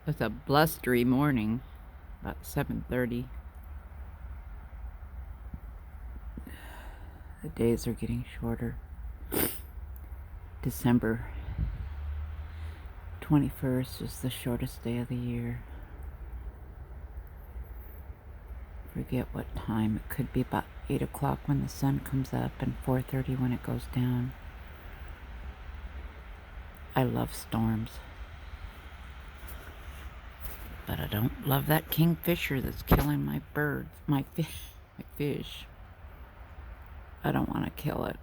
It's a blustery morning, about 7:30. The days are getting shorter. December 21st is the shortest day of the year. Forget what time. It could be about 8 o'clock when the sun comes up and 4:30 when it goes down. I love storms. But I don't love that kingfisher that's killing my birds, my fish. I don't want to kill it.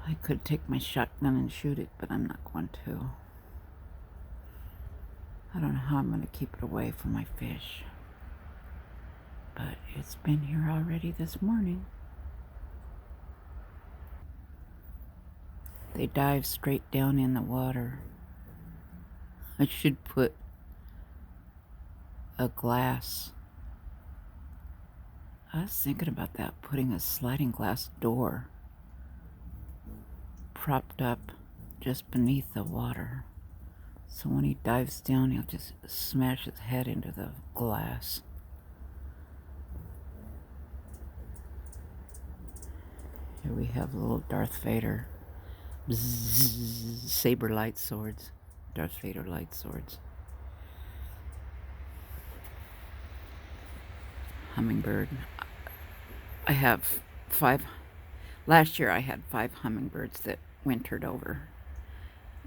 I could take my shotgun and shoot it, but I'm not going to. I don't know how I'm going to keep it away from my fish. But it's been here already this morning. They dive straight down in the water. I should put a glass. I was thinking about that, putting a sliding glass door propped up just beneath the water. So when he dives down, he'll just smash his head into the glass. Here we have little Darth Vader. Bzzz, saber light swords. Darth Vader light swords. Hummingbird. I have 5. Last year I had 5 hummingbirds that wintered over.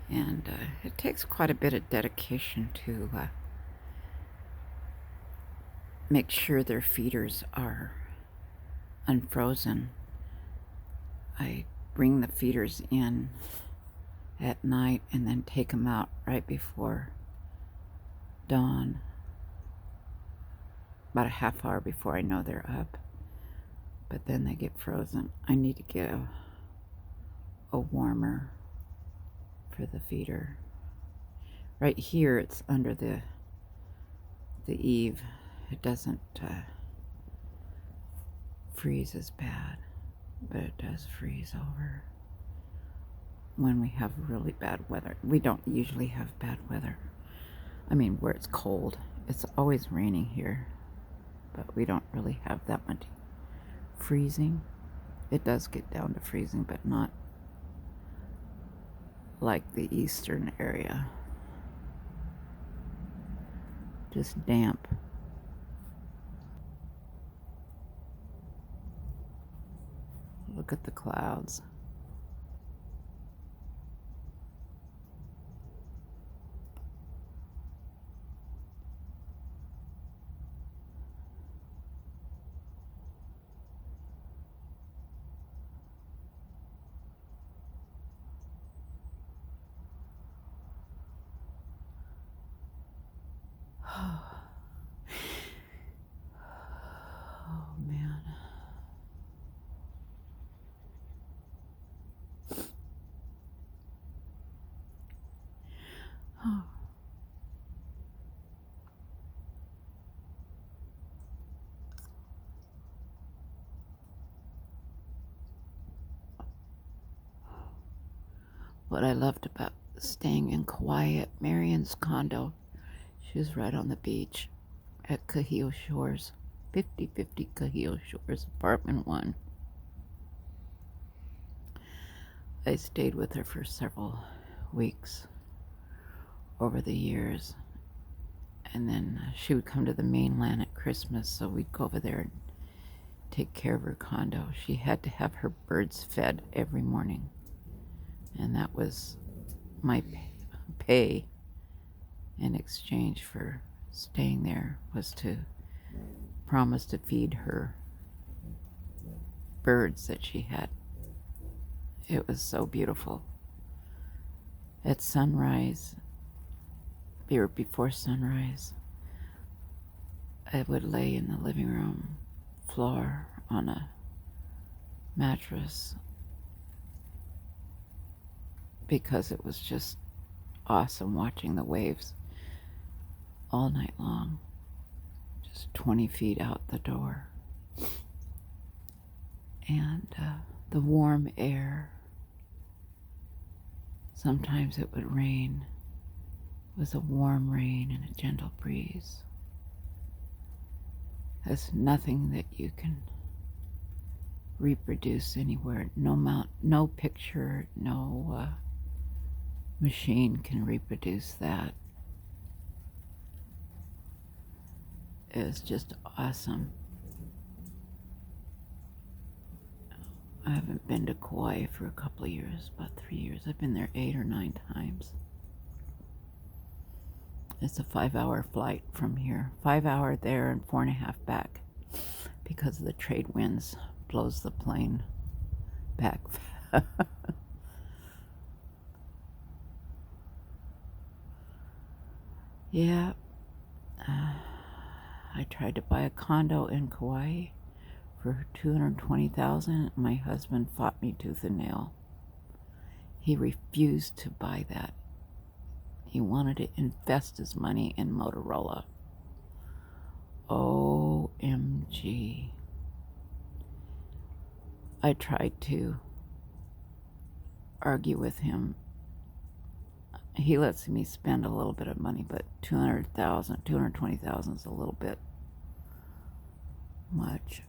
And it takes quite a bit of dedication to make sure their feeders are unfrozen. I bring the feeders in at night and then take them out right before dawn, about a half hour before I know they're up. But then they get frozen. I need to get a warmer for the feeder. Right here it's under the eave. It doesn't freeze as bad, but it does freeze over when we have really bad weather. We don't usually have bad weather. I mean, where it's cold. It's always raining here, but we don't really have that much freezing. It does get down to freezing, but not like the eastern area. Just damp. Look at the clouds. Oh man. Oh. What I loved about staying in Kauai at Marion's condo, she was right on the beach at Kahio Shores, 5050 Kahio Shores, apartment 1. I stayed with her for several weeks over the years, and then she would come to the mainland at Christmas, so we'd go over there and take care of her condo. She had to have her birds fed every morning, and that was my pay in exchange for staying there, was to promise to feed her birds that she had. It was so beautiful. At sunrise, or before sunrise, I would lay in the living room floor on a mattress because it was just awesome watching the waves all night long, just 20 feet out the door. And the warm air. Sometimes it would rain, with a warm rain and a gentle breeze. There's nothing that you can reproduce anywhere. No picture, no machine can reproduce that. It's just awesome. I haven't been to Kauai for a couple of years, about 3 years. I've been there 8 or 9 times. It's a 5-hour flight from here. 5-hour there and 4.5 back, because of the trade winds blows the plane back. Yeah. I tried to buy a condo in Kauai for $220,000. My husband fought me tooth and nail. He refused to buy that. He wanted to invest his money in Motorola. OMG. I tried to argue with him. He lets me spend a little bit of money, but $220,000 is a little bit much.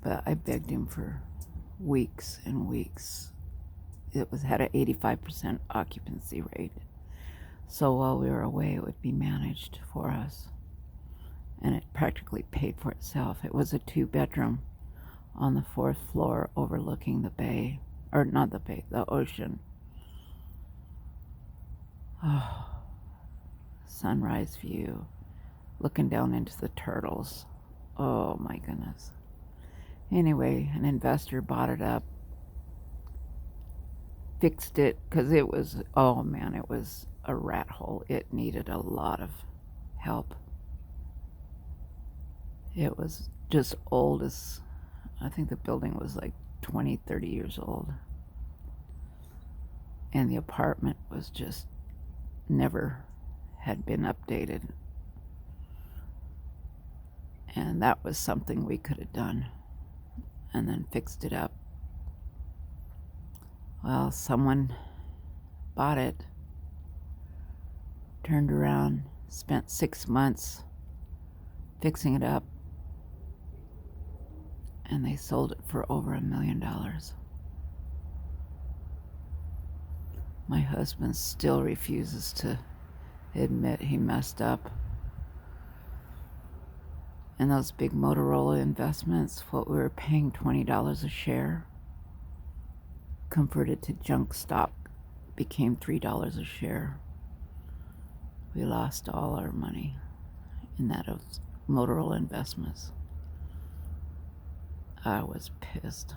But I begged him for weeks and weeks. It had an 85% occupancy rate. So while we were away, it would be managed for us. And it practically paid for itself. It was a 2-bedroom on the 4th floor overlooking the bay. Or not the bay, the ocean. Oh, sunrise view. Looking down into the turtles. Oh my goodness. Anyway, an investor bought it up. Fixed it, because it was, oh man, it was a rat hole. It needed a lot of help. It was just old as, I think the building was like 20, 30 years old. And the apartment was just never had been updated. And that was something we could have done and then fixed it up. Well, someone bought it, turned around, spent 6 months fixing it up, and they sold it for over $1 million. My husband still refuses to admit he messed up. And those big Motorola investments, what we were paying $20 a share, converted to junk stock, became $3 a share. We lost all our money in that of Motorola investments. I was pissed.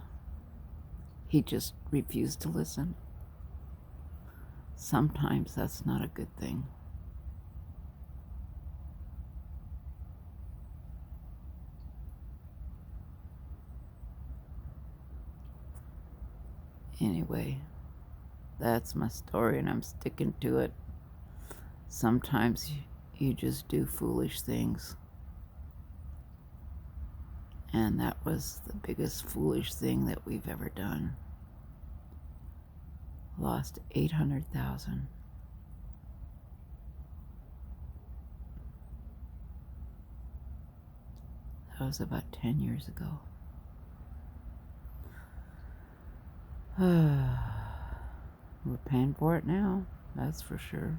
He just refused to listen. Sometimes that's not a good thing. Anyway, that's my story and I'm sticking to it. Sometimes you just do foolish things. And that was the biggest foolish thing that we've ever done. Lost $800,000. That was about 10 years ago. We're paying for it now, that's for sure.